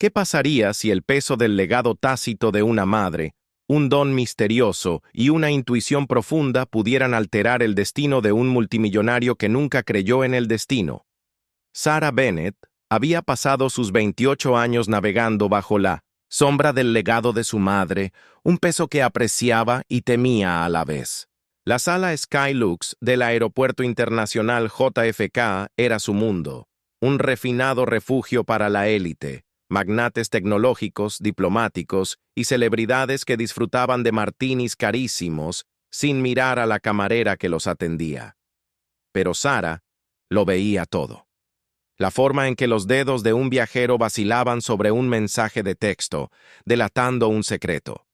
¿Qué pasaría si el peso del legado tácito de una madre, un don misterioso y una intuición profunda pudieran alterar el destino de un multimillonario que nunca creyó en el destino? Sarah Bennett había pasado sus 28 años navegando bajo la sombra del legado de su madre, un peso que apreciaba y temía a la vez. La sala Skylux del Aeropuerto Internacional JFK era su mundo, un refinado refugio para la élite, magnates tecnológicos, diplomáticos y celebridades que disfrutaban de martinis carísimos sin mirar a la camarera que los atendía. Pero Sarah lo veía todo. La forma en que los dedos de un viajero vacilaban sobre un mensaje de texto, delatando un secreto.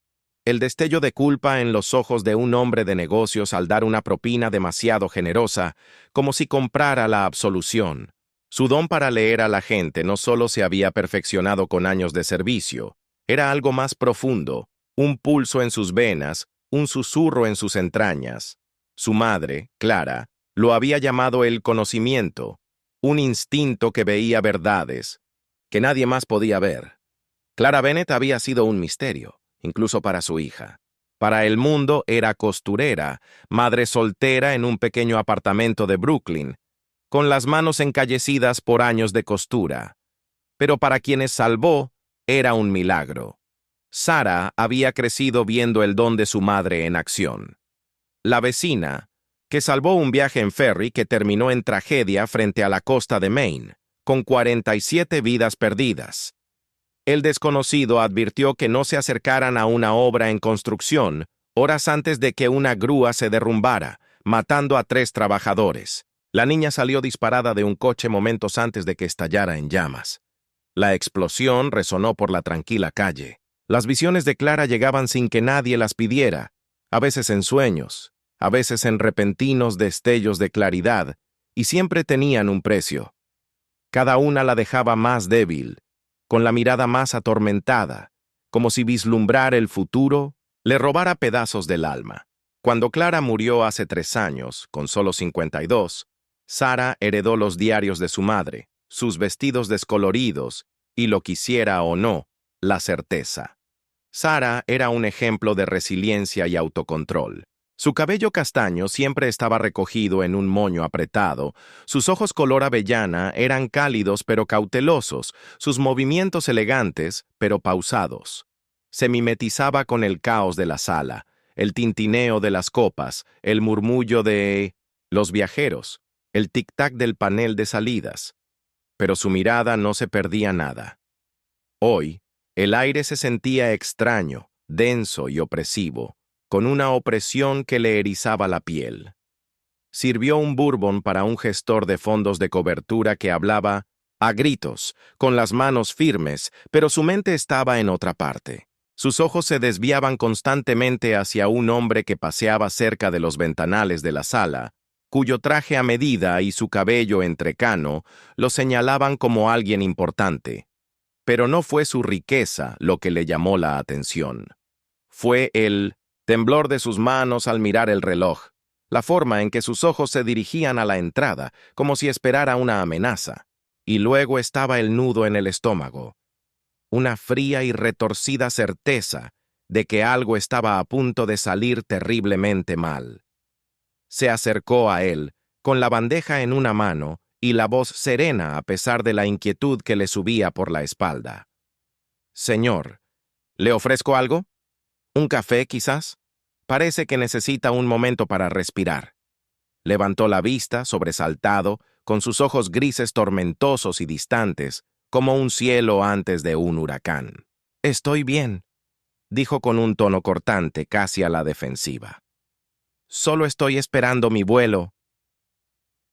El destello de culpa en los ojos de un hombre de negocios al dar una propina demasiado generosa, como si comprara la absolución. Su don para leer a la gente no solo se había perfeccionado con años de servicio, era algo más profundo, un pulso en sus venas, un susurro en sus entrañas. Su madre, Clara, lo había llamado el conocimiento, un instinto que veía verdades, que nadie más podía ver. Clara Bennett había sido un misterio, incluso para su hija. Para el mundo era costurera, madre soltera en un pequeño apartamento de Brooklyn, con las manos encallecidas por años de costura. Pero para quienes salvó, era un milagro. Sarah había crecido viendo el don de su madre en acción. La vecina, que salvó un viaje en ferry que terminó en tragedia frente a la costa de Maine, con 47 vidas perdidas. El desconocido advirtió que no se acercaran a una obra en construcción horas antes de que una grúa se derrumbara, matando a 3 trabajadores. La niña salió disparada de un coche momentos antes de que estallara en llamas. La explosión resonó por la tranquila calle. Las visiones de Clara llegaban sin que nadie las pidiera, a veces en sueños, a veces en repentinos destellos de claridad, y siempre tenían un precio. Cada una la dejaba más débil, con la mirada más atormentada, como si vislumbrar el futuro le robara pedazos del alma. Cuando Clara murió hace 3 años, con solo 52, Sarah heredó los diarios de su madre, sus vestidos descoloridos, y lo quisiera o no, la certeza. Sarah era un ejemplo de resiliencia y autocontrol. Su cabello castaño siempre estaba recogido en un moño apretado, sus ojos color avellana eran cálidos pero cautelosos, sus movimientos elegantes pero pausados. Se mimetizaba con el caos de la sala, el tintineo de las copas, el murmullo de los viajeros, el tic-tac del panel de salidas. Pero su mirada no se perdía nada. Hoy, el aire se sentía extraño, denso y opresivo, con una opresión que le erizaba la piel. Sirvió un bourbon para un gestor de fondos de cobertura que hablaba a gritos, con las manos firmes, pero su mente estaba en otra parte. Sus ojos se desviaban constantemente hacia un hombre que paseaba cerca de los ventanales de la sala, cuyo traje a medida y su cabello entrecano lo señalaban como alguien importante. Pero no fue su riqueza lo que le llamó la atención. Fue el temblor de sus manos al mirar el reloj, la forma en que sus ojos se dirigían a la entrada, como si esperara una amenaza. Y luego estaba el nudo en el estómago, una fría y retorcida certeza de que algo estaba a punto de salir terriblemente mal. Se acercó a él, con la bandeja en una mano y la voz serena a pesar de la inquietud que le subía por la espalda. «Señor, ¿le ofrezco algo? ¿Un café, quizás? Parece que necesita un momento para respirar». Levantó la vista, sobresaltado, con sus ojos grises tormentosos y distantes, como un cielo antes de un huracán. «Estoy bien», dijo con un tono cortante, casi a la defensiva. «Solo estoy esperando mi vuelo».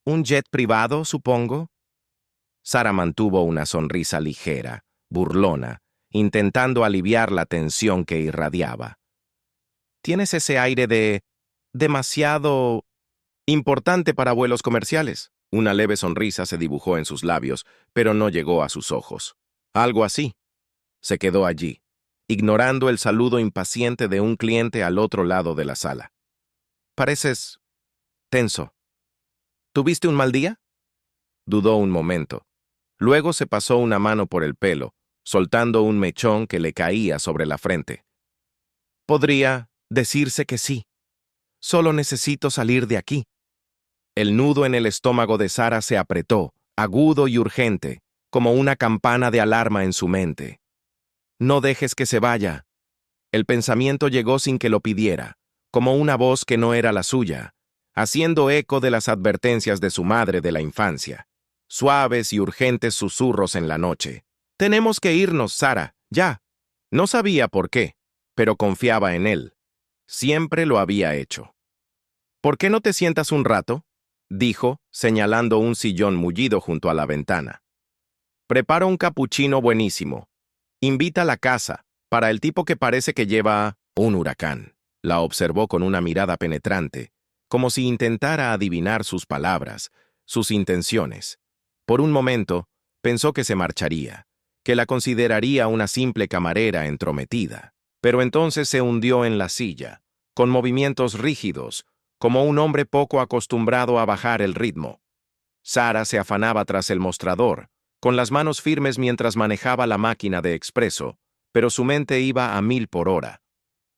«¿Un jet privado, supongo?» Sarah mantuvo una sonrisa ligera, burlona, intentando aliviar la tensión que irradiaba. «Tienes ese aire de demasiado importante para vuelos comerciales». Una leve sonrisa se dibujó en sus labios, pero no llegó a sus ojos. «Algo así». Se quedó allí, ignorando el saludo impaciente de un cliente al otro lado de la sala. «Pareces tenso. ¿Tuviste un mal día?» Dudó un momento. Luego se pasó una mano por el pelo, soltando un mechón que le caía sobre la frente. Podría decirse que sí. Solo necesito salir de aquí. El nudo en el estómago de Sara se apretó, agudo y urgente, como una campana de alarma en su mente. No dejes que se vaya. El pensamiento llegó sin que lo pidiera, como una voz que no era la suya, haciendo eco de las advertencias de su madre de la infancia. Suaves y urgentes susurros en la noche. Tenemos que irnos, Sara, ya. No sabía por qué, pero confiaba en él. Siempre lo había hecho. ¿Por qué no te sientas un rato?, dijo, señalando un sillón mullido junto a la ventana. Prepara un capuchino buenísimo. Invita a la casa, para el tipo que parece que lleva un huracán. La observó con una mirada penetrante, como si intentara adivinar sus palabras, sus intenciones. Por un momento, pensó que se marcharía, que la consideraría una simple camarera entrometida. Pero entonces se hundió en la silla, con movimientos rígidos, como un hombre poco acostumbrado a bajar el ritmo. Sara se afanaba tras el mostrador, con las manos firmes mientras manejaba la máquina de expreso, pero su mente iba a 1000 por hora.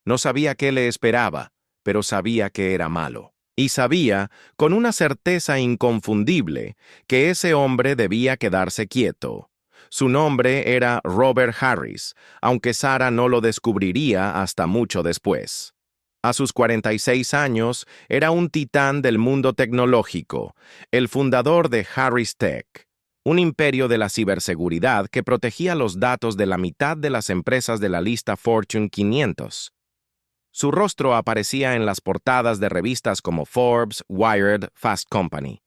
No sabía qué le esperaba, pero sabía que era malo. Y sabía, con una certeza inconfundible, que ese hombre debía quedarse quieto. Su nombre era Robert Harris, aunque Sara no lo descubriría hasta mucho después. A sus 46 años, era un titán del mundo tecnológico, el fundador de Harris Tech, un imperio de la ciberseguridad que protegía los datos de la mitad de las empresas de la lista Fortune 500. Su rostro aparecía en las portadas de revistas como Forbes, Wired, Fast Company.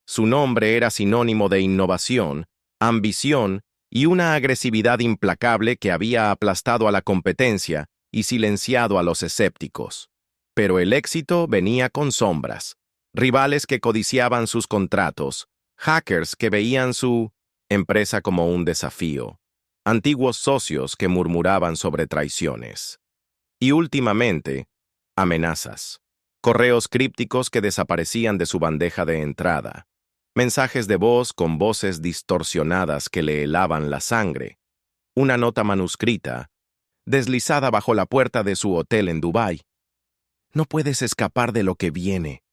Su nombre era sinónimo de innovación, ambición y una agresividad implacable que había aplastado a la competencia y silenciado a los escépticos. Pero el éxito venía con sombras, rivales que codiciaban sus contratos, hackers que veían su empresa como un desafío, antiguos socios que murmuraban sobre traiciones. Y últimamente, amenazas, correos crípticos que desaparecían de su bandeja de entrada, mensajes de voz con voces distorsionadas que le helaban la sangre, una nota manuscrita, deslizada bajo la puerta de su hotel en Dubái. No puedes escapar de lo que viene.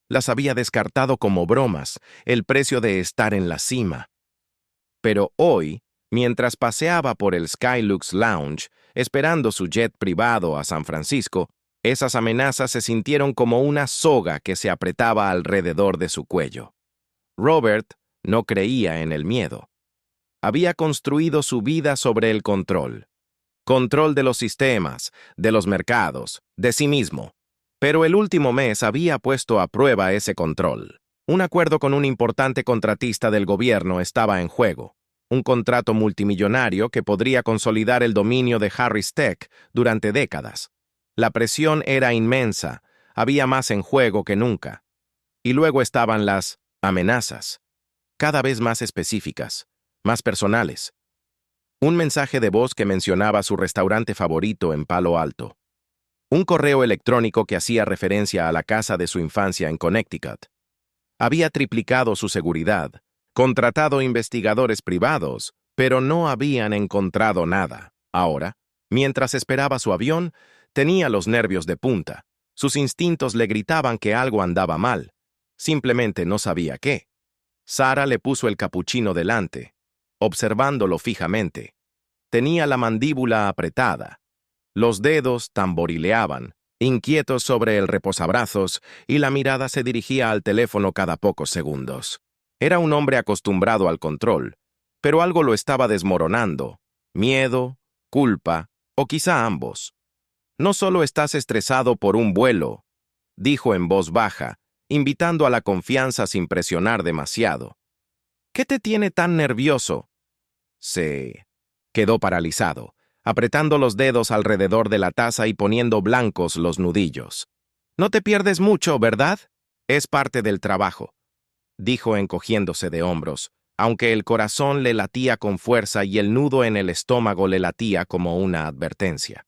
Las había descartado como bromas, el precio de estar en la cima. Pero hoy, mientras paseaba por el Skylux Lounge, esperando su jet privado a San Francisco, esas amenazas se sintieron como una soga que se apretaba alrededor de su cuello. Robert no creía en el miedo. Había construido su vida sobre el control. Control de los sistemas, de los mercados, de sí mismo. Pero el último mes había puesto a prueba ese control. Un acuerdo con un importante contratista del gobierno estaba en juego. Un contrato multimillonario que podría consolidar el dominio de Harris Tech durante décadas. La presión era inmensa, había más en juego que nunca. Y luego estaban las amenazas, cada vez más específicas, más personales. Un mensaje de voz que mencionaba su restaurante favorito en Palo Alto. Un correo electrónico que hacía referencia a la casa de su infancia en Connecticut. Había triplicado su seguridad, contratado investigadores privados, pero no habían encontrado nada. Ahora, mientras esperaba su avión, tenía los nervios de punta. Sus instintos le gritaban que algo andaba mal. Simplemente no sabía qué. Sara le puso el capuchino delante, observándolo fijamente. Tenía la mandíbula apretada. Los dedos tamborileaban, inquietos sobre el reposabrazos, y la mirada se dirigía al teléfono cada pocos segundos. Era un hombre acostumbrado al control, pero algo lo estaba desmoronando. Miedo, culpa, o quizá ambos. No solo estás estresado por un vuelo, dijo en voz baja, invitando a la confianza sin presionar demasiado. ¿Qué te tiene tan nervioso? Se quedó paralizado, apretando los dedos alrededor de la taza y poniendo blancos los nudillos. No te pierdes mucho, ¿verdad? Es parte del trabajo, dijo encogiéndose de hombros, aunque el corazón le latía con fuerza y el nudo en el estómago le latía como una advertencia.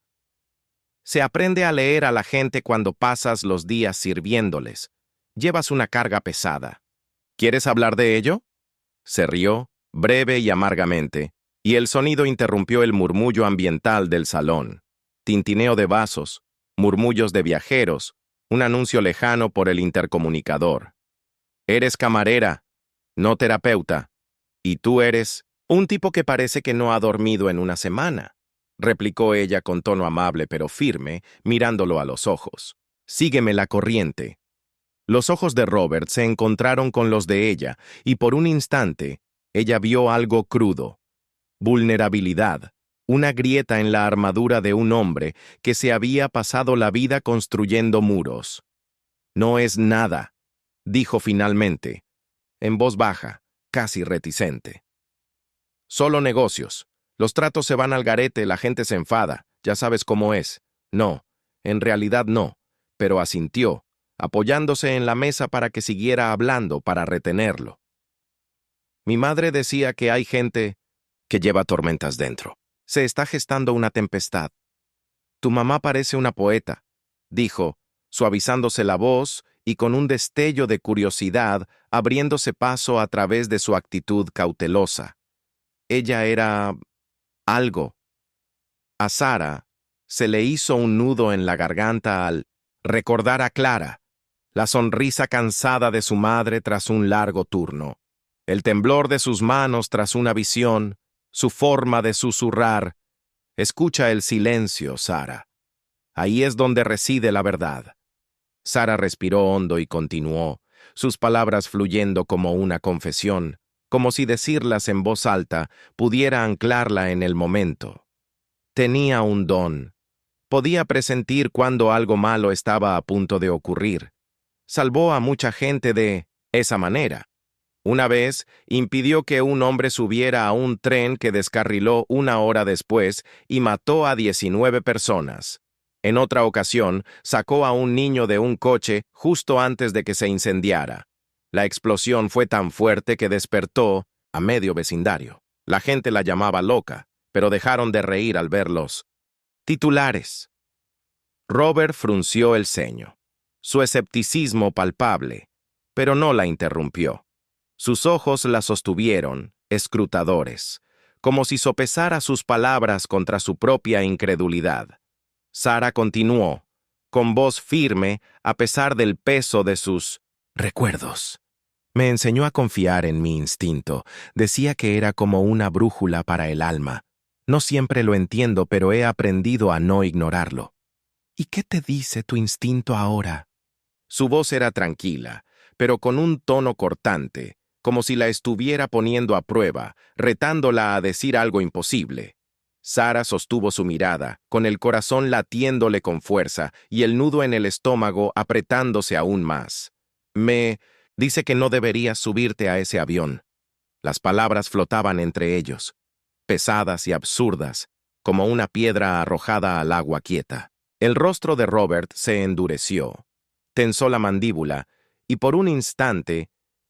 Se aprende a leer a la gente cuando pasas los días sirviéndoles. Llevas una carga pesada. ¿Quieres hablar de ello? Se rió, breve y amargamente, y el sonido interrumpió el murmullo ambiental del salón. Tintineo de vasos, murmullos de viajeros, un anuncio lejano por el intercomunicador. Eres camarera, no terapeuta, y tú eres un tipo que parece que no ha dormido en una semana, replicó ella con tono amable pero firme, mirándolo a los ojos. Sígueme la corriente. Los ojos de Robert se encontraron con los de ella, y por un instante, ella vio algo crudo. Vulnerabilidad, una grieta en la armadura de un hombre que se había pasado la vida construyendo muros. No es nada, dijo finalmente, en voz baja, casi reticente. Solo negocios. Los tratos se van al garete, la gente se enfada, ya sabes cómo es. No, en realidad no, pero asintió, apoyándose en la mesa para que siguiera hablando, para retenerlo. Mi madre decía que hay gente que lleva tormentas dentro. Se está gestando una tempestad. Tu mamá parece una poeta, dijo, suavizándose la voz y con un destello de curiosidad abriéndose paso a través de su actitud cautelosa. Ella era algo. A Sara se le hizo un nudo en la garganta al recordar a Clara, la sonrisa cansada de su madre tras un largo turno, el temblor de sus manos tras una visión, su forma de susurrar. Escucha el silencio, Sara. Ahí es donde reside la verdad. Sara respiró hondo y continuó, sus palabras fluyendo como una confesión, como si decirlas en voz alta pudiera anclarla en el momento. Tenía un don. Podía presentir cuando algo malo estaba a punto de ocurrir. Salvó a mucha gente de esa manera. Una vez, impidió que un hombre subiera a un tren que descarriló una hora después y mató a 19 personas. En otra ocasión, sacó a un niño de un coche justo antes de que se incendiara. La explosión fue tan fuerte que despertó a medio vecindario. La gente la llamaba loca, pero dejaron de reír al verlos. Titulares. Robert frunció el ceño. Su escepticismo palpable, pero no la interrumpió. Sus ojos la sostuvieron, escrutadores, como si sopesara sus palabras contra su propia incredulidad. Sara continuó, con voz firme a pesar del peso de sus recuerdos. Me enseñó a confiar en mi instinto. Decía que era como una brújula para el alma. No siempre lo entiendo, pero he aprendido a no ignorarlo. ¿Y qué te dice tu instinto ahora? Su voz era tranquila, pero con un tono cortante, como si la estuviera poniendo a prueba, retándola a decir algo imposible. Sara sostuvo su mirada, con el corazón latiéndole con fuerza y el nudo en el estómago apretándose aún más. Me dice que no deberías subirte a ese avión. Las palabras flotaban entre ellos, pesadas y absurdas, como una piedra arrojada al agua quieta. El rostro de Robert se endureció, tensó la mandíbula, y por un instante,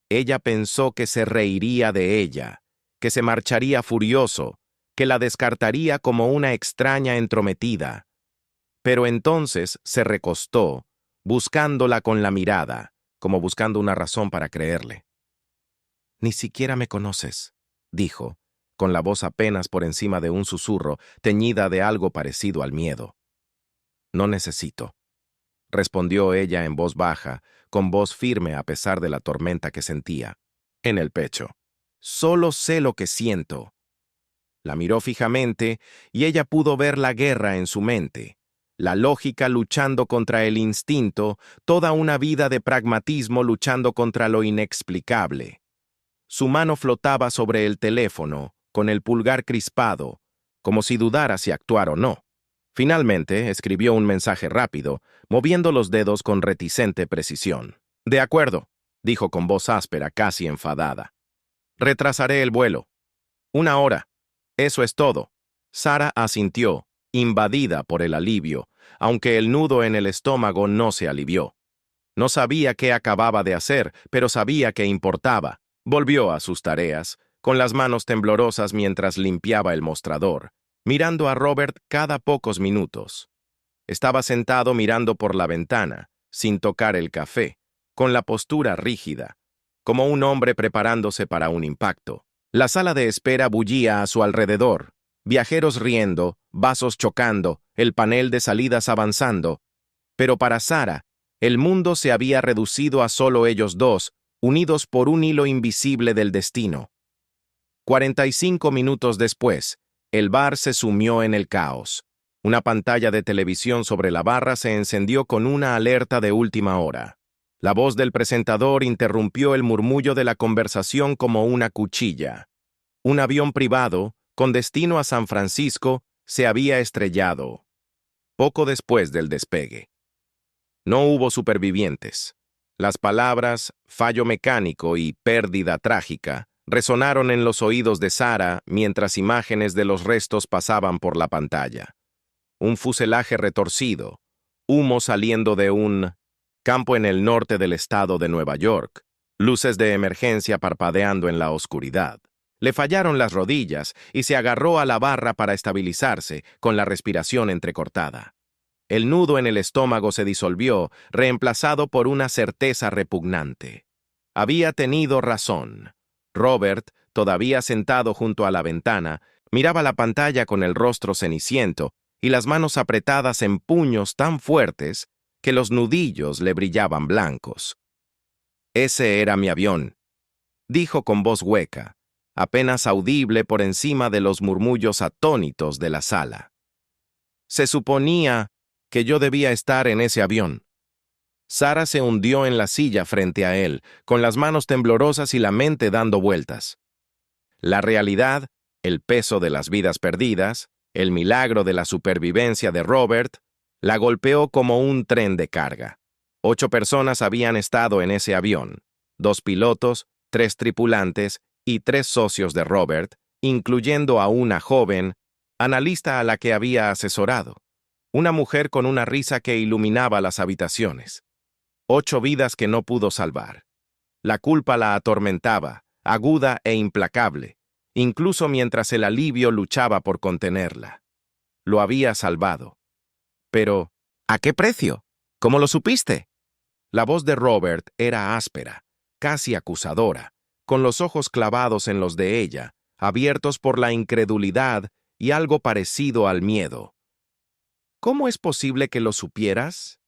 ella pensó que se reiría de ella, que se marcharía furioso, que la descartaría como una extraña entrometida. Pero entonces se recostó, buscándola con la mirada, como buscando una razón para creerle. Ni siquiera me conoces, dijo, con la voz apenas por encima de un susurro, teñida de algo parecido al miedo. No necesito, respondió ella en voz baja, con voz firme a pesar de la tormenta que sentía. En el pecho. Solo sé lo que siento. La miró fijamente y ella pudo ver la guerra en su mente, la lógica luchando contra el instinto, toda una vida de pragmatismo luchando contra lo inexplicable. Su mano flotaba sobre el teléfono, con el pulgar crispado, como si dudara si actuar o no. Finalmente, escribió un mensaje rápido, moviendo los dedos con reticente precisión. De acuerdo, dijo con voz áspera, casi enfadada. Retrasaré el vuelo. 1 hora. Eso es todo. Sara asintió, invadida por el alivio, aunque el nudo en el estómago no se alivió. No sabía qué acababa de hacer, pero sabía que importaba. Volvió a sus tareas, con las manos temblorosas mientras limpiaba el mostrador, mirando a Robert cada pocos minutos. Estaba sentado mirando por la ventana, sin tocar el café, con la postura rígida, como un hombre preparándose para un impacto. La sala de espera bullía a su alrededor, viajeros riendo, vasos chocando, el panel de salidas avanzando. Pero para Sarah, el mundo se había reducido a solo ellos dos, unidos por un hilo invisible del destino. 45 minutos después, el bar se sumió en el caos. Una pantalla de televisión sobre la barra se encendió con una alerta de última hora. La voz del presentador interrumpió el murmullo de la conversación como una cuchilla. Un avión privado, con destino a San Francisco, se había estrellado. Poco después del despegue. No hubo supervivientes. Las palabras fallo mecánico y pérdida trágica resonaron en los oídos de Sarah mientras imágenes de los restos pasaban por la pantalla. Un fuselaje retorcido, humo saliendo de un campo en el norte del estado de Nueva York, luces de emergencia parpadeando en la oscuridad. Le fallaron las rodillas y se agarró a la barra para estabilizarse, con la respiración entrecortada. El nudo en el estómago se disolvió, reemplazado por una certeza repugnante. Había tenido razón. Robert, todavía sentado junto a la ventana, miraba la pantalla con el rostro ceniciento y las manos apretadas en puños tan fuertes que los nudillos le brillaban blancos. «Ese era mi avión», dijo con voz hueca, apenas audible por encima de los murmullos atónitos de la sala. Se suponía que yo debía estar en ese avión. Sarah se hundió en la silla frente a él, con las manos temblorosas y la mente dando vueltas. La realidad, el peso de las vidas perdidas, el milagro de la supervivencia de Robert, la golpeó como un tren de carga. 8 personas habían estado en ese avión, 2 pilotos, 3 tripulantes y 3 socios de Robert, incluyendo a una joven analista a la que había asesorado, una mujer con una risa que iluminaba las habitaciones. 8 vidas que no pudo salvar. La culpa la atormentaba, aguda e implacable, incluso mientras el alivio luchaba por contenerla. Lo había salvado. Pero, ¿a qué precio? ¿Cómo lo supiste? La voz de Robert era áspera, casi acusadora, con los ojos clavados en los de ella, abiertos por la incredulidad y algo parecido al miedo. ¿Cómo es posible que lo supieras?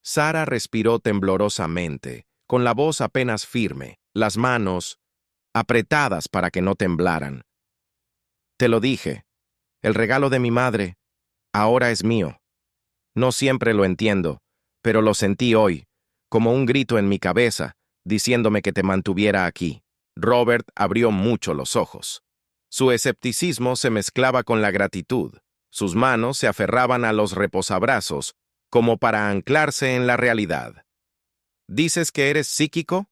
Sarah respiró temblorosamente, con la voz apenas firme, las manos apretadas para que no temblaran. Te lo dije, el regalo de mi madre ahora es mío. No siempre lo entiendo, pero lo sentí hoy, como un grito en mi cabeza, diciéndome que te mantuviera aquí. Robert abrió mucho los ojos. Su escepticismo se mezclaba con la gratitud. Sus manos se aferraban a los reposabrazos, como para anclarse en la realidad. ¿Dices que eres psíquico?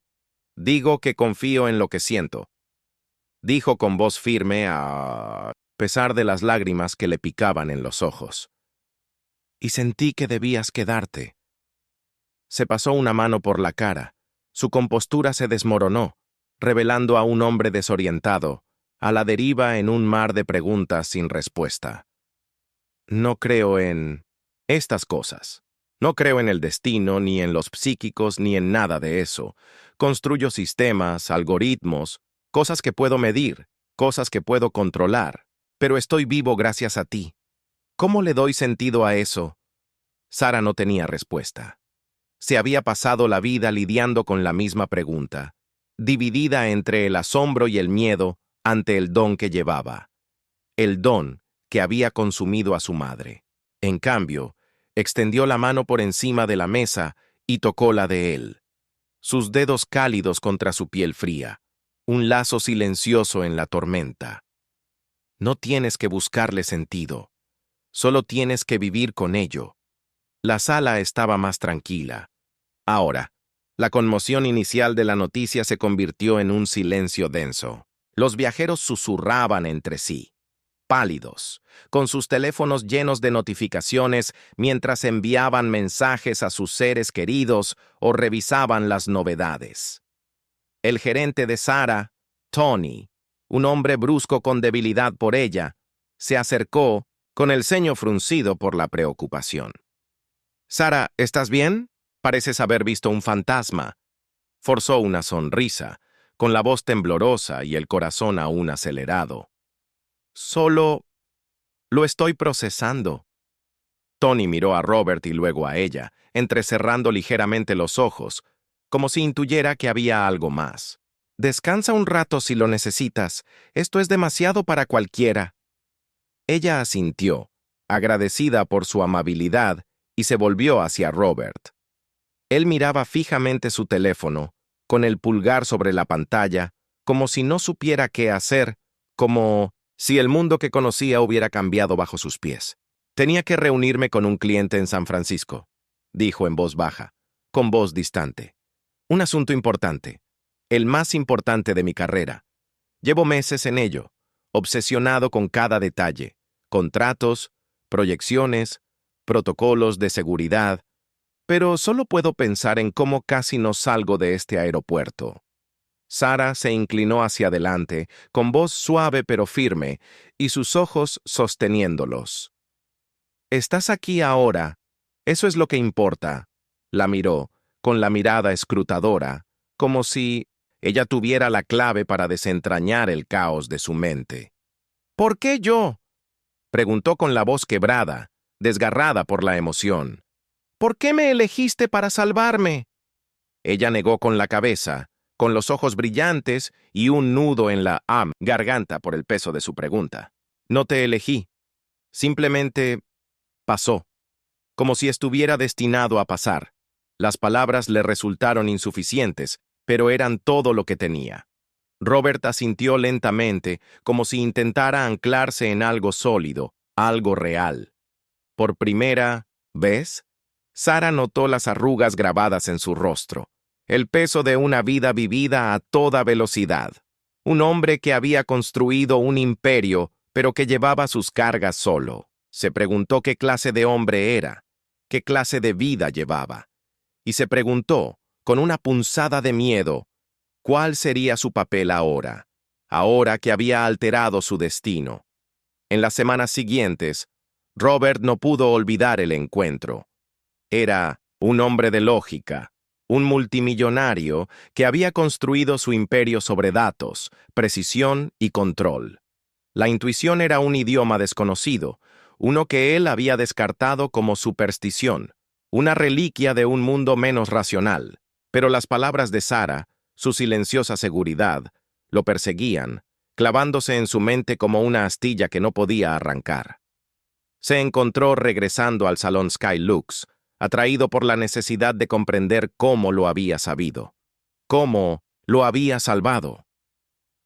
Digo que confío en lo que siento. Dijo con voz firme a pesar de las lágrimas que le picaban en los ojos. Y sentí que debías quedarte. Se pasó una mano por la cara. Su compostura se desmoronó, revelando a un hombre desorientado, a la deriva en un mar de preguntas sin respuesta. No creo en estas cosas. No creo en el destino, ni en los psíquicos, ni en nada de eso. Construyo sistemas, algoritmos, cosas que puedo medir, cosas que puedo controlar. Pero estoy vivo gracias a ti. ¿Cómo le doy sentido a eso? Sarah no tenía respuesta. Se había pasado la vida lidiando con la misma pregunta, dividida entre el asombro y el miedo ante el don que llevaba. El don que había consumido a su madre. En cambio, extendió la mano por encima de la mesa y tocó la de él. Sus dedos cálidos contra su piel fría, un lazo silencioso en la tormenta. No tienes que buscarle sentido, solo tienes que vivir con ello. La sala estaba más tranquila. Ahora, la conmoción inicial de la noticia se convirtió en un silencio denso. Los viajeros susurraban entre sí, pálidos, con sus teléfonos llenos de notificaciones mientras enviaban mensajes a sus seres queridos o revisaban las novedades. El gerente de Sarah, Tony, un hombre brusco con debilidad por ella, se acercó con el ceño fruncido por la preocupación. «Sarah, ¿estás bien? Pareces haber visto un fantasma». Forzó una sonrisa, con la voz temblorosa y el corazón aún acelerado. Solo lo estoy procesando. Tony miró a Robert y luego a ella, entrecerrando ligeramente los ojos, como si intuyera que había algo más. Descansa un rato si lo necesitas. Esto es demasiado para cualquiera. Ella asintió, agradecida por su amabilidad, y se volvió hacia Robert. Él miraba fijamente su teléfono, con el pulgar sobre la pantalla, como si no supiera qué hacer, como si el mundo que conocía hubiera cambiado bajo sus pies. Tenía que reunirme con un cliente en San Francisco, dijo en voz baja, con voz distante. Un asunto importante, el más importante de mi carrera. Llevo meses en ello, obsesionado con cada detalle, contratos, proyecciones, protocolos de seguridad, pero solo puedo pensar en cómo casi no salgo de este aeropuerto. Sara se inclinó hacia adelante, con voz suave pero firme, y sus ojos sosteniéndolos. Estás aquí ahora. Eso es lo que importa. La miró, con la mirada escrutadora, como si ella tuviera la clave para desentrañar el caos de su mente. ¿Por qué yo?, preguntó con la voz quebrada, desgarrada por la emoción. ¿Por qué me elegiste para salvarme? Ella negó con la cabeza, con los ojos brillantes y un nudo en la garganta por el peso de su pregunta. No te elegí. Simplemente pasó, como si estuviera destinado a pasar. Las palabras le resultaron insuficientes, pero eran todo lo que tenía. Robert asintió lentamente, como si intentara anclarse en algo sólido, algo real. Por primera vez, Sara notó las arrugas grabadas en su rostro, el peso de una vida vivida a toda velocidad. Un hombre que había construido un imperio, pero que llevaba sus cargas solo. Se preguntó qué clase de hombre era, qué clase de vida llevaba. Y se preguntó, con una punzada de miedo, ¿cuál sería su papel ahora que había alterado su destino? En las semanas siguientes, Robert no pudo olvidar el encuentro. Era un hombre de lógica, un multimillonario que había construido su imperio sobre datos, precisión y control. La intuición era un idioma desconocido, uno que él había descartado como superstición, una reliquia de un mundo menos racional. Pero las palabras de Sara, su silenciosa seguridad, lo perseguían, clavándose en su mente como una astilla que no podía arrancar. Se encontró regresando al salón Skylux, atraído por la necesidad de comprender cómo lo había sabido, cómo lo había salvado.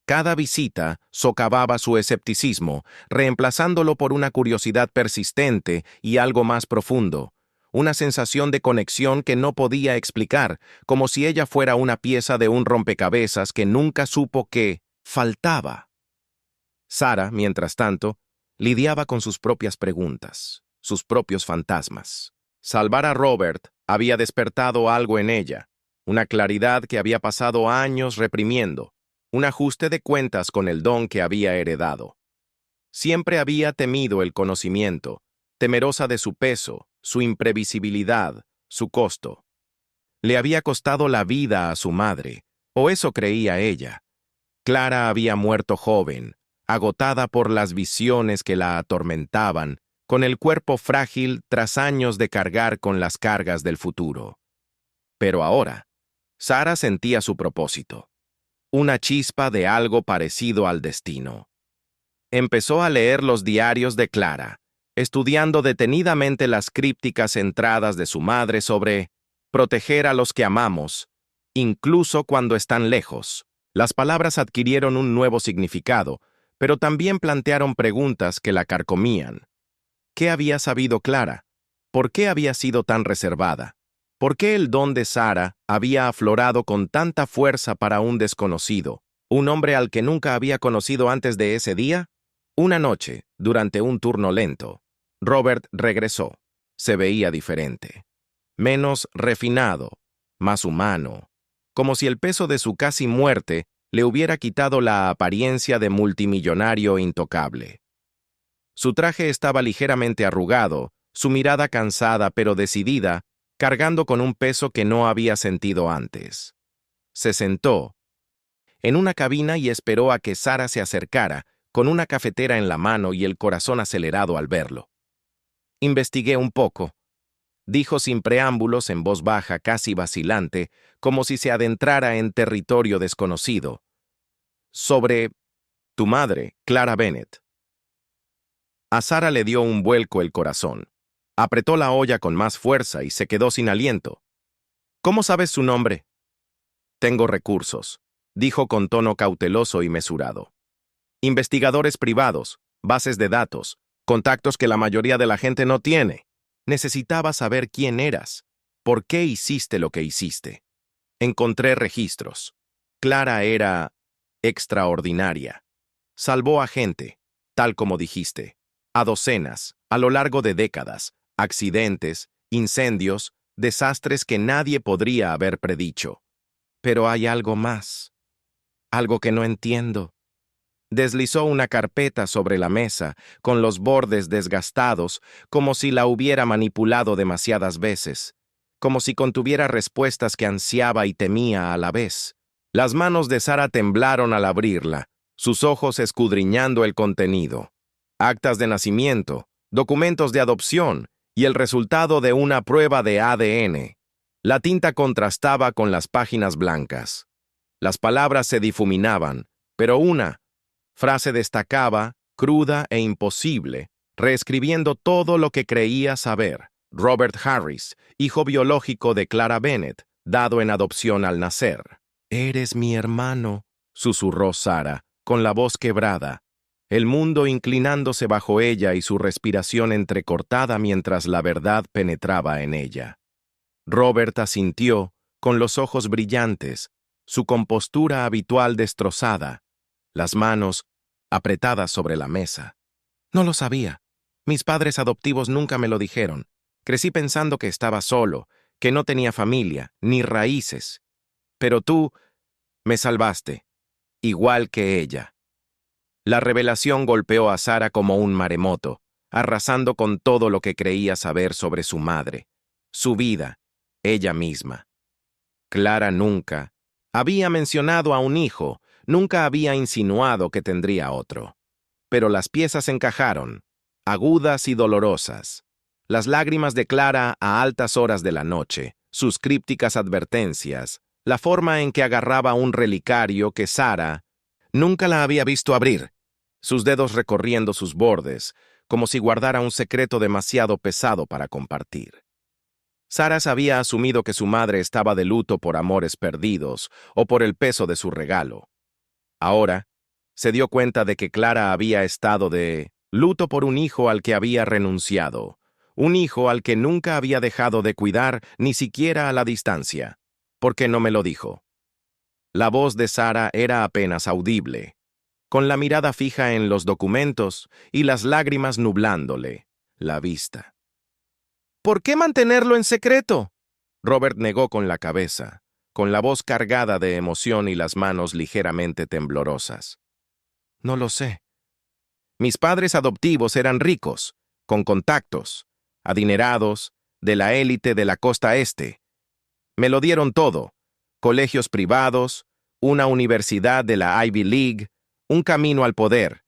Cada visita socavaba su escepticismo, reemplazándolo por una curiosidad persistente y algo más profundo, una sensación de conexión que no podía explicar, como si ella fuera una pieza de un rompecabezas que nunca supo que faltaba. Sara, mientras tanto, lidiaba con sus propias preguntas, sus propios fantasmas. Salvar a Robert había despertado algo en ella, una claridad que había pasado años reprimiendo, un ajuste de cuentas con el don que había heredado. Siempre había temido el conocimiento, temerosa de su peso, su imprevisibilidad, su costo. Le había costado la vida a su madre, o eso creía ella. Clara había muerto joven, agotada por las visiones que la atormentaban, con el cuerpo frágil tras años de cargar con las cargas del futuro. Pero ahora, Sara sentía su propósito, una chispa de algo parecido al destino. Empezó a leer los diarios de Clara, estudiando detenidamente las crípticas entradas de su madre sobre proteger a los que amamos, incluso cuando están lejos. Las palabras adquirieron un nuevo significado, pero también plantearon preguntas que la carcomían. ¿Qué había sabido Clara? ¿Por qué había sido tan reservada? ¿Por qué el don de Sara había aflorado con tanta fuerza para un desconocido, un hombre al que nunca había conocido antes de ese día? Una noche, durante un turno lento, Robert regresó. Se veía diferente. Menos refinado, más humano, como si el peso de su casi muerte le hubiera quitado la apariencia de multimillonario intocable. Su traje estaba ligeramente arrugado, su mirada cansada pero decidida, cargando con un peso que no había sentido antes. Se sentó, en una cabina y esperó a que Sara se acercara, con una cafetera en la mano y el corazón acelerado al verlo. Investigué un poco, dijo sin preámbulos en voz baja, casi vacilante, como si se adentrara en territorio desconocido. Sobre tu madre, Clara Bennett. A Sara le dio un vuelco el corazón. Apretó la olla con más fuerza y se quedó sin aliento. ¿Cómo sabes su nombre? Tengo recursos, dijo con tono cauteloso y mesurado. Investigadores privados, bases de datos, contactos que la mayoría de la gente no tiene. Necesitaba saber quién eras, por qué hiciste lo que hiciste. Encontré registros. Clara era extraordinaria. Salvó a gente, tal como dijiste, a docenas, a lo largo de décadas, accidentes, incendios, desastres que nadie podría haber predicho. Pero hay algo más, algo que no entiendo. Deslizó una carpeta sobre la mesa, con los bordes desgastados, como si la hubiera manipulado demasiadas veces, como si contuviera respuestas que ansiaba y temía a la vez. Las manos de Sara temblaron al abrirla, sus ojos escudriñando el contenido. Actas de nacimiento, documentos de adopción y el resultado de una prueba de ADN. La tinta contrastaba con las páginas blancas. Las palabras se difuminaban, pero una frase destacaba, cruda e imposible, reescribiendo todo lo que creía saber. Robert Harris, hijo biológico de Clara Bennett, dado en adopción al nacer. «Eres mi hermano», susurró Sara, con la voz quebrada, el mundo inclinándose bajo ella y su respiración entrecortada mientras la verdad penetraba en ella. Robert asintió, con los ojos brillantes, su compostura habitual destrozada, las manos apretadas sobre la mesa. No lo sabía. Mis padres adoptivos nunca me lo dijeron. Crecí pensando que estaba solo, que no tenía familia, ni raíces. Pero tú me salvaste, igual que ella. La revelación golpeó a Sara como un maremoto, arrasando con todo lo que creía saber sobre su madre, su vida, ella misma. Clara nunca había mencionado a un hijo, nunca había insinuado que tendría otro. Pero las piezas encajaron, agudas y dolorosas. Las lágrimas de Clara a altas horas de la noche, sus crípticas advertencias, la forma en que agarraba un relicario que Sara nunca la había visto abrir, sus dedos recorriendo sus bordes, como si guardara un secreto demasiado pesado para compartir. Sara había asumido que su madre estaba de luto por amores perdidos o por el peso de su regalo. Ahora, se dio cuenta de que Clara había estado de luto por un hijo al que había renunciado, un hijo al que nunca había dejado de cuidar ni siquiera a la distancia. ¿Por qué no me lo dijo? La voz de Sara era apenas audible, con la mirada fija en los documentos y las lágrimas nublándole la vista. ¿Por qué mantenerlo en secreto? Robert negó con la cabeza, con la voz cargada de emoción y las manos ligeramente temblorosas. No lo sé. Mis padres adoptivos eran ricos, con contactos, adinerados, de la élite de la costa este. Me lo dieron todo, colegios privados, una universidad de la Ivy League, un camino al poder.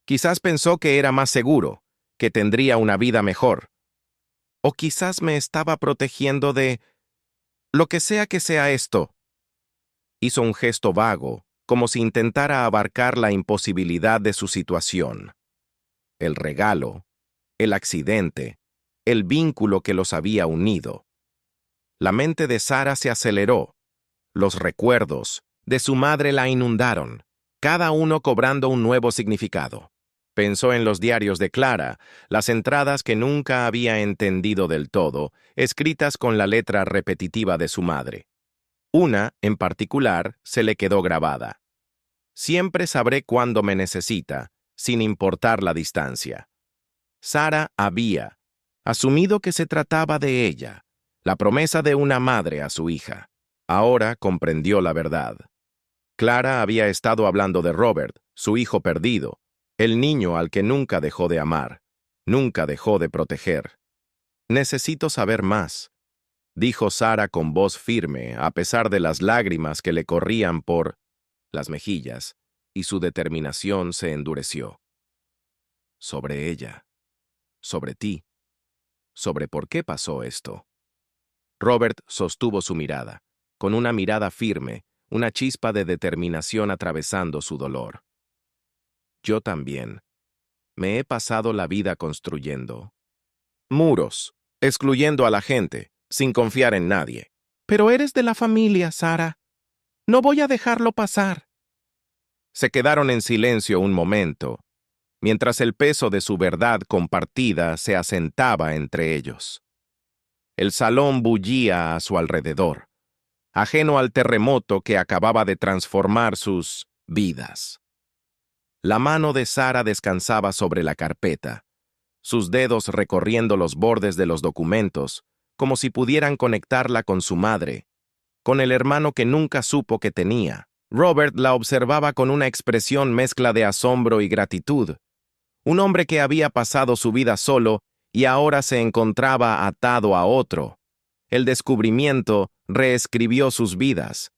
Quizás pensó que era más seguro, que tendría una vida mejor. O quizás me estaba protegiendo de lo que sea esto. Hizo un gesto vago, como si intentara abarcar la imposibilidad de su situación. El regalo, el accidente, el vínculo que los había unido. La mente de Sara se aceleró. Los recuerdos de su madre la inundaron, cada uno cobrando un nuevo significado. Pensó en los diarios de Clara, las entradas que nunca había entendido del todo, escritas con la letra repetitiva de su madre. Una, en particular, se le quedó grabada. Siempre sabré cuándo me necesita, sin importar la distancia. Sara había asumido que se trataba de ella, la promesa de una madre a su hija. Ahora comprendió la verdad. Clara había estado hablando de Robert, su hijo perdido, el niño al que nunca dejó de amar, nunca dejó de proteger. Necesito saber más, dijo Sara con voz firme, a pesar de las lágrimas que le corrían por las mejillas, y su determinación se endureció. Sobre ella, sobre ti, sobre por qué pasó esto. Robert sostuvo su mirada, con una mirada firme, una chispa de determinación atravesando su dolor. Yo también. Me he pasado la vida construyendo muros, excluyendo a la gente, sin confiar en nadie. Pero eres de la familia, Sara. No voy a dejarlo pasar. Se quedaron en silencio un momento, mientras el peso de su verdad compartida se asentaba entre ellos. El salón bullía a su alrededor, ajeno al terremoto que acababa de transformar sus vidas. La mano de Sara descansaba sobre la carpeta, sus dedos recorriendo los bordes de los documentos, como si pudieran conectarla con su madre, con el hermano que nunca supo que tenía. Robert la observaba con una expresión mezcla de asombro y gratitud. Un hombre que había pasado su vida solo y ahora se encontraba atado a otro. El descubrimiento reescribió sus vidas,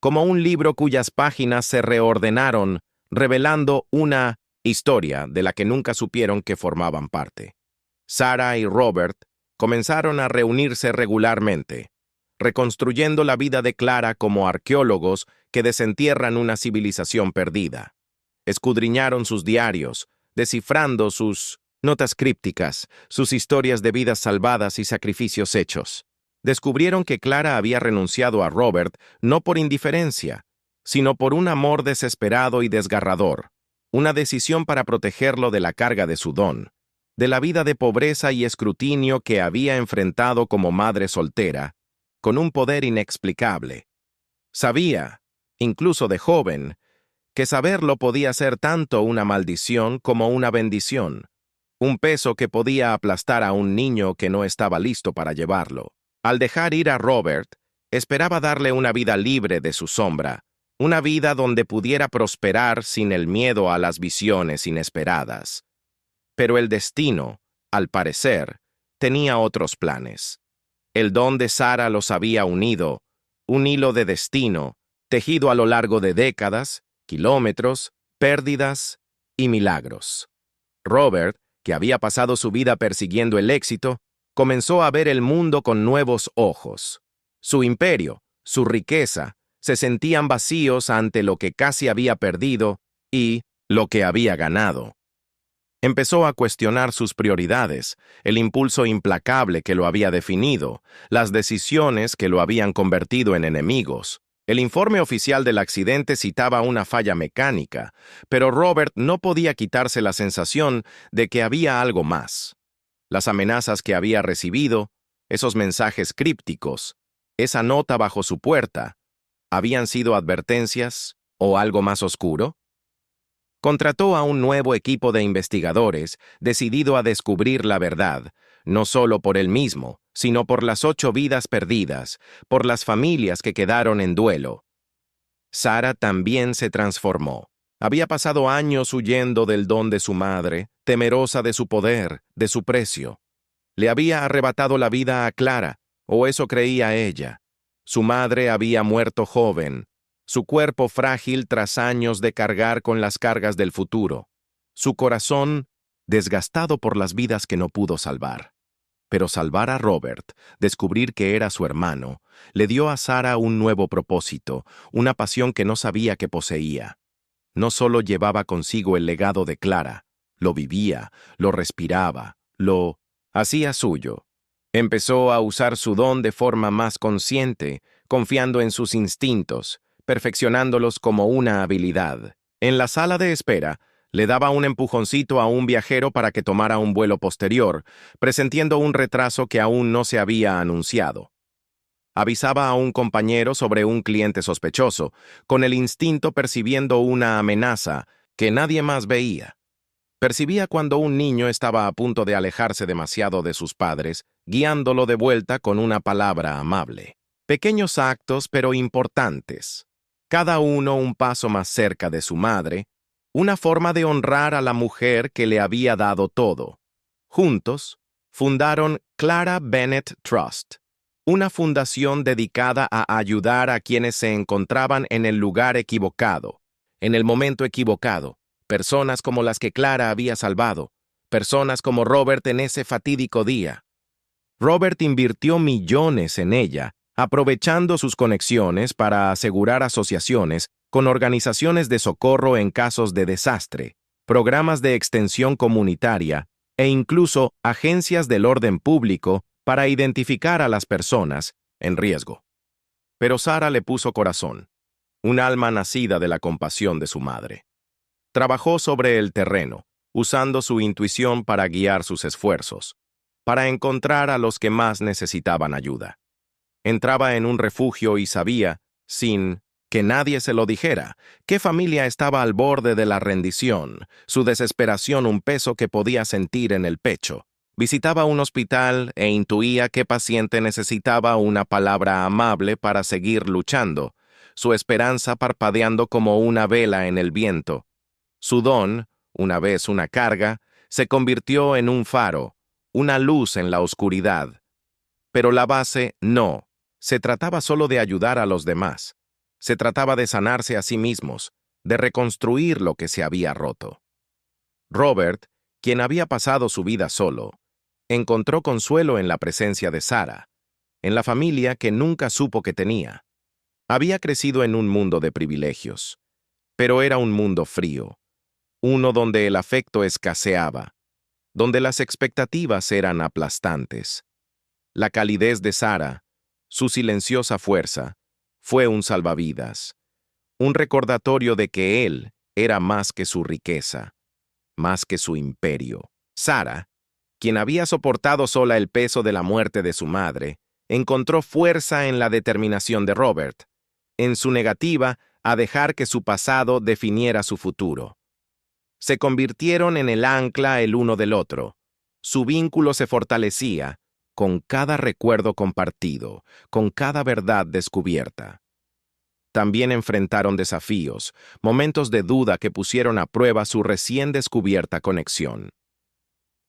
como un libro cuyas páginas se reordenaron, revelando una historia de la que nunca supieron que formaban parte. Sara y Robert comenzaron a reunirse regularmente, reconstruyendo la vida de Clara como arqueólogos que desentierran una civilización perdida. Escudriñaron sus diarios, descifrando sus notas crípticas, sus historias de vidas salvadas y sacrificios hechos. Descubrieron que Clara había renunciado a Robert no por indiferencia, sino por un amor desesperado y desgarrador, una decisión para protegerlo de la carga de su don, de la vida de pobreza y escrutinio que había enfrentado como madre soltera, con un poder inexplicable. Sabía, incluso de joven, que saberlo podía ser tanto una maldición como una bendición, un peso que podía aplastar a un niño que no estaba listo para llevarlo. Al dejar ir a Robert, esperaba darle una vida libre de su sombra, una vida donde pudiera prosperar sin el miedo a las visiones inesperadas. Pero el destino, al parecer, tenía otros planes. El don de Sara los había unido, un hilo de destino, tejido a lo largo de décadas, kilómetros, pérdidas y milagros. Robert, que había pasado su vida persiguiendo el éxito, comenzó a ver el mundo con nuevos ojos. Su imperio, su riqueza, se sentían vacíos ante lo que casi había perdido y lo que había ganado. Empezó a cuestionar sus prioridades, el impulso implacable que lo había definido, las decisiones que lo habían convertido en enemigos. El informe oficial del accidente citaba una falla mecánica, pero Robert no podía quitarse la sensación de que había algo más. Las amenazas que había recibido, esos mensajes crípticos, esa nota bajo su puerta, ¿habían sido advertencias o algo más oscuro? Contrató a un nuevo equipo de investigadores decidido a descubrir la verdad, no solo por él mismo, sino por las 8 vidas perdidas, por las familias que quedaron en duelo. Sara también se transformó. Había pasado años huyendo del don de su madre, temerosa de su poder, de su precio. Le había arrebatado la vida a Clara, o eso creía ella. Su madre había muerto joven, su cuerpo frágil tras años de cargar con las cargas del futuro, su corazón desgastado por las vidas que no pudo salvar. Pero salvar a Robert, descubrir que era su hermano, le dio a Sara un nuevo propósito, una pasión que no sabía que poseía. No solo llevaba consigo el legado de Clara, lo vivía, lo respiraba, lo hacía suyo. Empezó a usar su don de forma más consciente, confiando en sus instintos, perfeccionándolos como una habilidad. En la sala de espera, le daba un empujoncito a un viajero para que tomara un vuelo posterior, presintiendo un retraso que aún no se había anunciado. Avisaba a un compañero sobre un cliente sospechoso, con el instinto percibiendo una amenaza que nadie más veía. Percibía cuando un niño estaba a punto de alejarse demasiado de sus padres, guiándolo de vuelta con una palabra amable. Pequeños actos, pero importantes. Cada uno un paso más cerca de su madre, una forma de honrar a la mujer que le había dado todo. Juntos, fundaron Clara Bennett Trust, una fundación dedicada a ayudar a quienes se encontraban en el lugar equivocado, en el momento equivocado, personas como las que Clara había salvado, personas como Robert en ese fatídico día. Robert invirtió millones en ella, aprovechando sus conexiones para asegurar asociaciones con organizaciones de socorro en casos de desastre, programas de extensión comunitaria e incluso agencias del orden público para identificar a las personas en riesgo. Pero Sara le puso corazón, un alma nacida de la compasión de su madre. Trabajó sobre el terreno, usando su intuición para guiar sus esfuerzos, para encontrar a los que más necesitaban ayuda. Entraba en un refugio y sabía, sin que nadie se lo dijera, qué familia estaba al borde de la rendición, su desesperación un peso que podía sentir en el pecho. Visitaba un hospital e intuía qué paciente necesitaba una palabra amable para seguir luchando, su esperanza parpadeando como una vela en el viento. Su don, una vez una carga, se convirtió en un faro, una luz en la oscuridad. Pero la base no. Se trataba solo de ayudar a los demás. Se trataba de sanarse a sí mismos, de reconstruir lo que se había roto. Robert, quien había pasado su vida solo, encontró consuelo en la presencia de Sara, en la familia que nunca supo que tenía. Había crecido en un mundo de privilegios, pero era un mundo frío, uno donde el afecto escaseaba, donde las expectativas eran aplastantes. La calidez de Sara, su silenciosa fuerza, fue un salvavidas, un recordatorio de que él era más que su riqueza, más que su imperio. Sara, quien había soportado sola el peso de la muerte de su madre, encontró fuerza en la determinación de Robert, en su negativa a dejar que su pasado definiera su futuro. Se convirtieron en el ancla el uno del otro. Su vínculo se fortalecía con cada recuerdo compartido, con cada verdad descubierta. También enfrentaron desafíos, momentos de duda que pusieron a prueba su recién descubierta conexión.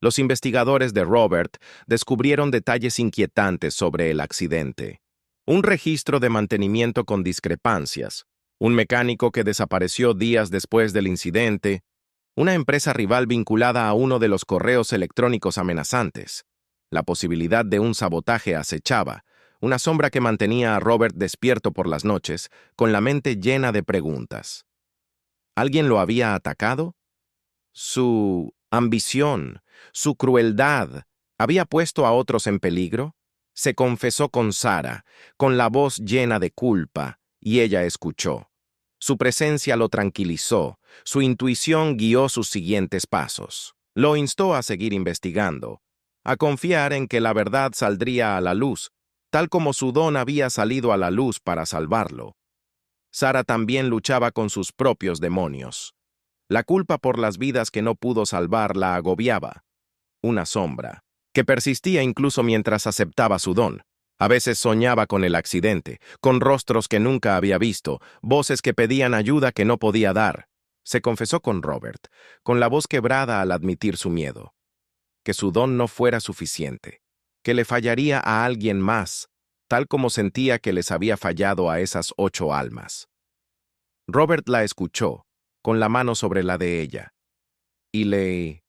Los investigadores de Robert descubrieron detalles inquietantes sobre el accidente. Un registro de mantenimiento con discrepancias, un mecánico que desapareció días después del incidente, una empresa rival vinculada a uno de los correos electrónicos amenazantes. La posibilidad de un sabotaje acechaba, una sombra que mantenía a Robert despierto por las noches, con la mente llena de preguntas. ¿Alguien lo había atacado? ¿Su ambición, su crueldad, había puesto a otros en peligro? Se confesó con Sara, con la voz llena de culpa, y ella escuchó. Su presencia lo tranquilizó, su intuición guió sus siguientes pasos. Lo instó a seguir investigando, a confiar en que la verdad saldría a la luz, tal como su don había salido a la luz para salvarlo. Sara también luchaba con sus propios demonios. La culpa por las vidas que no pudo salvar la agobiaba. Una sombra, que persistía incluso mientras aceptaba su don. A veces soñaba con el accidente, con rostros que nunca había visto, voces que pedían ayuda que no podía dar. Se confesó con Robert, con la voz quebrada al admitir su miedo. Que su don no fuera suficiente, que le fallaría a alguien más, tal como sentía que les había fallado a esas 8 almas. Robert la escuchó, con la mano sobre la de ella, y le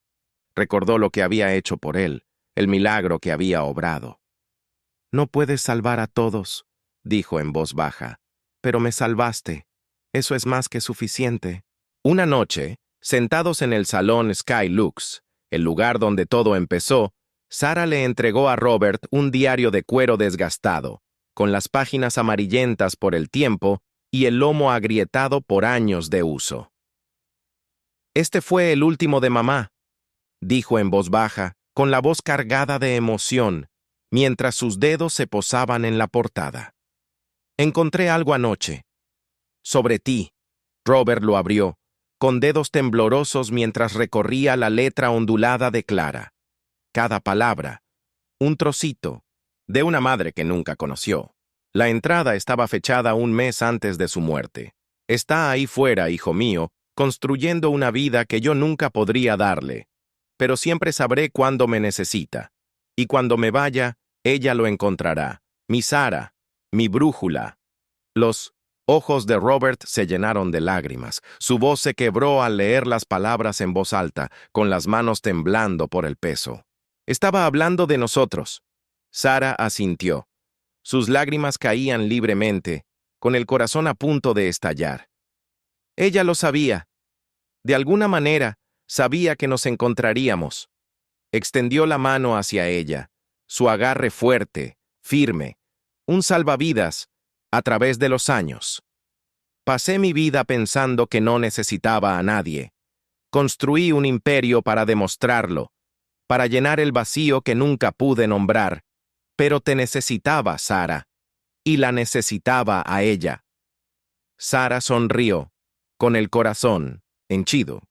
recordó lo que había hecho por él, el milagro que había obrado. «No puedes salvar a todos», dijo en voz baja, «pero me salvaste. Eso es más que suficiente». Una noche, sentados en el salón Sky Lux, el lugar donde todo empezó, Sara le entregó a Robert un diario de cuero desgastado, con las páginas amarillentas por el tiempo y el lomo agrietado por años de uso. «Este fue el último de mamá», dijo en voz baja, con la voz cargada de emoción, mientras sus dedos se posaban en la portada. «Encontré algo anoche. Sobre ti». Robert lo abrió, con dedos temblorosos mientras recorría la letra ondulada de Clara. Cada palabra, un trocito, de una madre que nunca conoció. La entrada estaba fechada un mes antes de su muerte. «Está ahí fuera, hijo mío, construyendo una vida que yo nunca podría darle, pero siempre sabré cuándo me necesita, y cuando me vaya, ella lo encontrará. Mi Sara, mi brújula. Los ojos de Robert se llenaron de lágrimas. Su voz se quebró al leer las palabras en voz alta, con las manos temblando por el peso. Estaba hablando de nosotros. Sara asintió. Sus lágrimas caían libremente, con el corazón a punto de estallar. Ella lo sabía. De alguna manera, sabía que nos encontraríamos. Extendió la mano hacia ella, su agarre fuerte, firme, un salvavidas a través de los años. Pasé mi vida pensando que no necesitaba a nadie. Construí un imperio para demostrarlo, para llenar el vacío que nunca pude nombrar. Pero te necesitaba, Sara, y la necesitaba a ella. Sara sonrió, con el corazón henchido,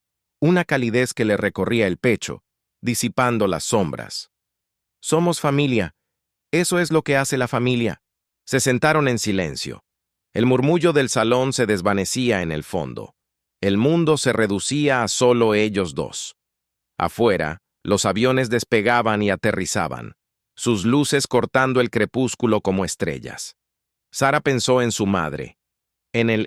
una calidez que le recorría el pecho, disipando las sombras. Somos familia. Eso es lo que hace la familia. Se sentaron en silencio. El murmullo del salón se desvanecía en el fondo. El mundo se reducía a solo ellos dos. Afuera, los aviones despegaban y aterrizaban, sus luces cortando el crepúsculo como estrellas. Sara pensó en su madre, en el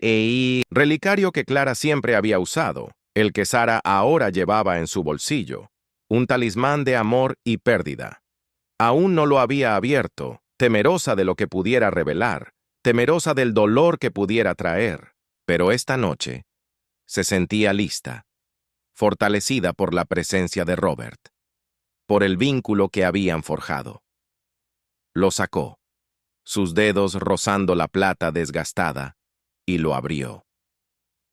relicario que Clara siempre había usado, el que Sara ahora llevaba en su bolsillo, un talismán de amor y pérdida. Aún no lo había abierto, temerosa de lo que pudiera revelar, temerosa del dolor que pudiera traer, pero esta noche se sentía lista, fortalecida por la presencia de Robert, por el vínculo que habían forjado. Lo sacó, sus dedos rozando la plata desgastada, y lo abrió.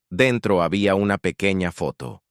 Dentro había una pequeña foto,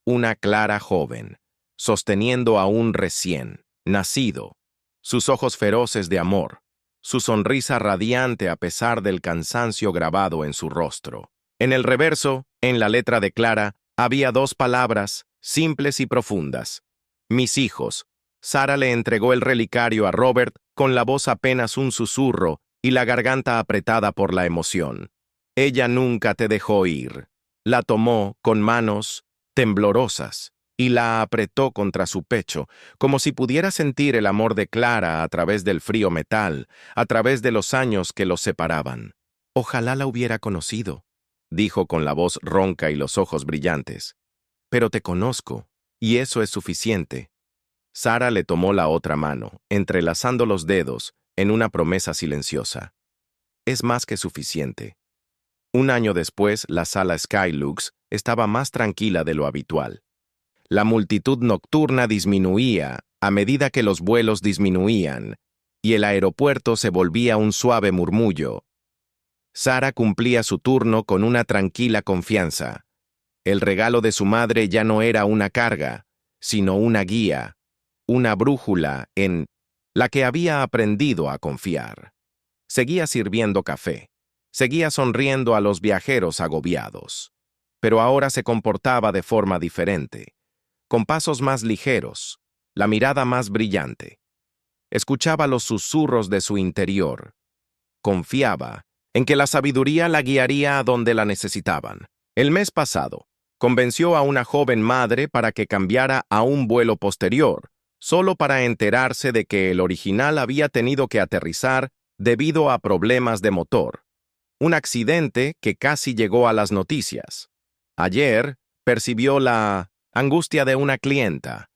una Clara joven, sosteniendo a un recién nacido, sus ojos feroces de amor, su sonrisa radiante a pesar del cansancio grabado en su rostro. En el reverso, en la letra de Clara, había dos palabras, simples y profundas. Mis hijos. Sara le entregó el relicario a Robert con la voz apenas un susurro y la garganta apretada por la emoción. Ella nunca te dejó ir. La tomó con manos temblorosas y la apretó contra su pecho, como si pudiera sentir el amor de Clara a través del frío metal, a través de los años que los separaban. Ojalá la hubiera conocido, dijo con la voz ronca y los ojos brillantes. Pero te conozco, y eso es suficiente. Sara le tomó la otra mano, entrelazando los dedos en una promesa silenciosa. Es más que suficiente. Un año después, la sala Skylux estaba más tranquila de lo habitual. La multitud nocturna disminuía a medida que los vuelos disminuían, y el aeropuerto se volvía un suave murmullo. Sara cumplía su turno con una tranquila confianza. El regalo de su madre ya no era una carga, sino una guía, una brújula en la que había aprendido a confiar. Seguía sirviendo café, seguía sonriendo a los viajeros agobiados, pero ahora se comportaba de forma diferente, con pasos más ligeros, la mirada más brillante. Escuchaba los susurros de su interior. Confiaba en que la sabiduría la guiaría a donde la necesitaban. El mes pasado, convenció a una joven madre para que cambiara a un vuelo posterior, solo para enterarse de que el original había tenido que aterrizar debido a problemas de motor. Un accidente que casi llegó a las noticias. Ayer percibió la angustia de una clienta,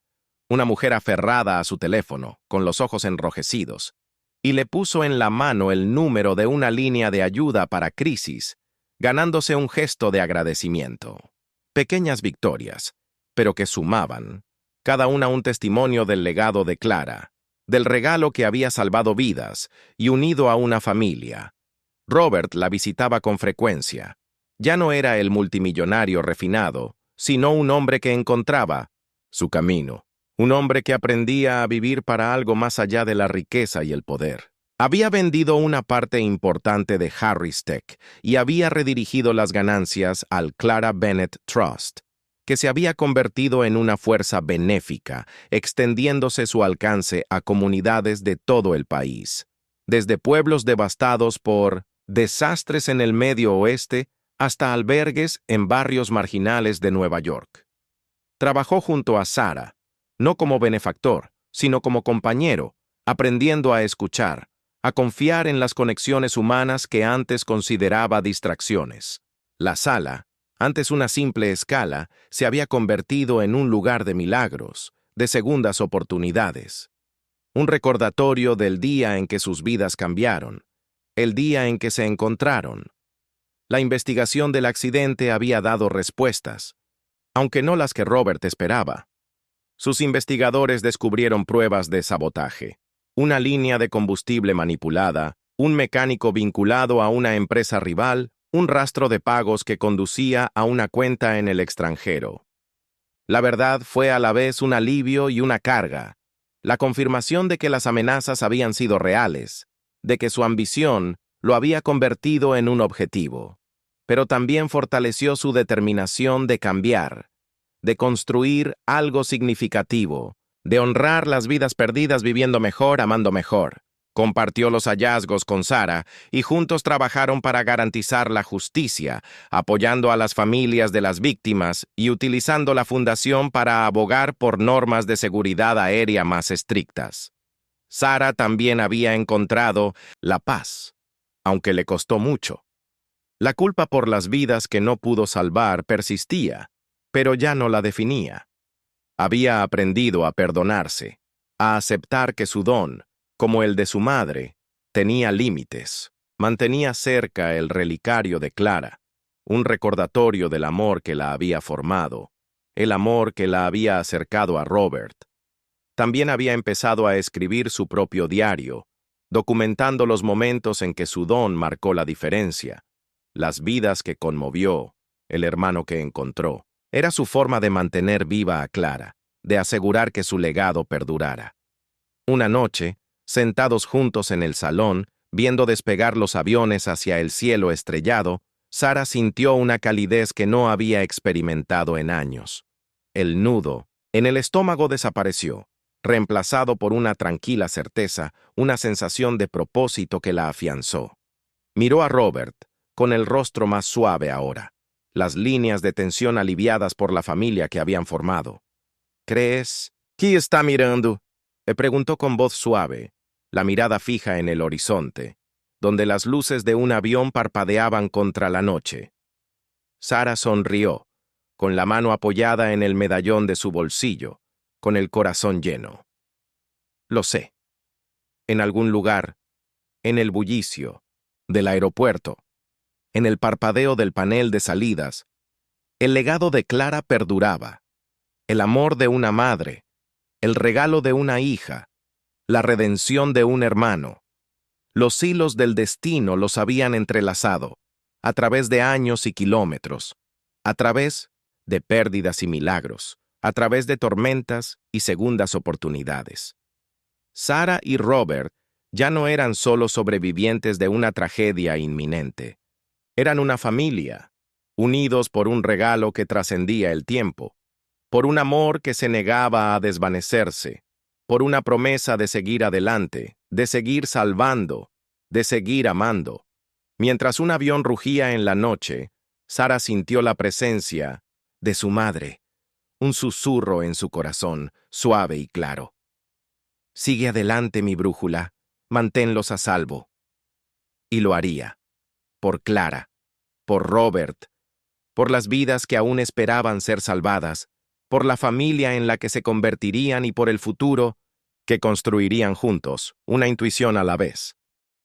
una mujer aferrada a su teléfono, con los ojos enrojecidos, y le puso en la mano el número de una línea de ayuda para crisis, ganándose un gesto de agradecimiento. Pequeñas victorias, pero que sumaban, cada una un testimonio del legado de Clara, del regalo que había salvado vidas y unido a una familia. Robert la visitaba con frecuencia. Ya no era el multimillonario refinado, sino un hombre que encontraba su camino, un hombre que aprendía a vivir para algo más allá de la riqueza y el poder. Había vendido una parte importante de Harris Tech y había redirigido las ganancias al Clara Bennett Trust, que se había convertido en una fuerza benéfica, extendiéndose su alcance a comunidades de todo el país, desde pueblos devastados por desastres en el Medio Oeste hasta albergues en barrios marginales de Nueva York. Trabajó junto a Sara, no como benefactor, sino como compañero, aprendiendo a escuchar, a confiar en las conexiones humanas que antes consideraba distracciones. La sala, antes una simple escala, se había convertido en un lugar de milagros, de segundas oportunidades. Un recordatorio del día en que sus vidas cambiaron, el día en que se encontraron. La investigación del accidente había dado respuestas, aunque no las que Robert esperaba. Sus investigadores descubrieron pruebas de sabotaje, una línea de combustible manipulada, un mecánico vinculado a una empresa rival, un rastro de pagos que conducía a una cuenta en el extranjero. La verdad fue a la vez un alivio y una carga, la confirmación de que las amenazas habían sido reales, de que su ambición lo había convertido en un objetivo, pero también fortaleció su determinación de cambiar, de construir algo significativo, de honrar las vidas perdidas viviendo mejor, amando mejor. Compartió los hallazgos con Sarah y juntos trabajaron para garantizar la justicia, apoyando a las familias de las víctimas y utilizando la fundación para abogar por normas de seguridad aérea más estrictas. Sarah también había encontrado la paz, aunque le costó mucho. La culpa por las vidas que no pudo salvar persistía, pero ya no la definía. Había aprendido a perdonarse, a aceptar que su don, como el de su madre, tenía límites. Mantenía cerca el relicario de Clara, un recordatorio del amor que la había formado, el amor que la había acercado a Robert. También había empezado a escribir su propio diario, documentando los momentos en que su don marcó la diferencia, las vidas que conmovió, el hermano que encontró. Era su forma de mantener viva a Clara, de asegurar que su legado perdurara. Una noche, sentados juntos en el salón, viendo despegar los aviones hacia el cielo estrellado, Sarah sintió una calidez que no había experimentado en años. El nudo en el estómago desapareció, reemplazado por una tranquila certeza, una sensación de propósito que la afianzó. Miró a Robert, con el rostro más suave ahora, las líneas de tensión aliviadas por la familia que habían formado. ¿Crees? ¿Qué está mirando? Le preguntó con voz suave, la mirada fija en el horizonte, donde las luces de un avión parpadeaban contra la noche. Sarah sonrió, con la mano apoyada en el medallón de su bolsillo, con el corazón lleno. Lo sé. En algún lugar, en el bullicio del aeropuerto, en el parpadeo del panel de salidas, el legado de Clara perduraba. El amor de una madre, el regalo de una hija, la redención de un hermano. Los hilos del destino los habían entrelazado, a través de años y kilómetros, a través de pérdidas y milagros, a través de tormentas y segundas oportunidades. Sarah y Robert ya no eran solo sobrevivientes de una tragedia inminente. Eran una familia, unidos por un regalo que trascendía el tiempo, por un amor que se negaba a desvanecerse, por una promesa de seguir adelante, de seguir salvando, de seguir amando. Mientras un avión rugía en la noche, Sarah sintió la presencia de su madre, un susurro en su corazón, suave y claro. Sigue adelante, mi brújula, manténlos a salvo. Y lo haría, por Clara, por Robert, por las vidas que aún esperaban ser salvadas, por la familia en la que se convertirían y por el futuro que construirían juntos, una intuición a la vez.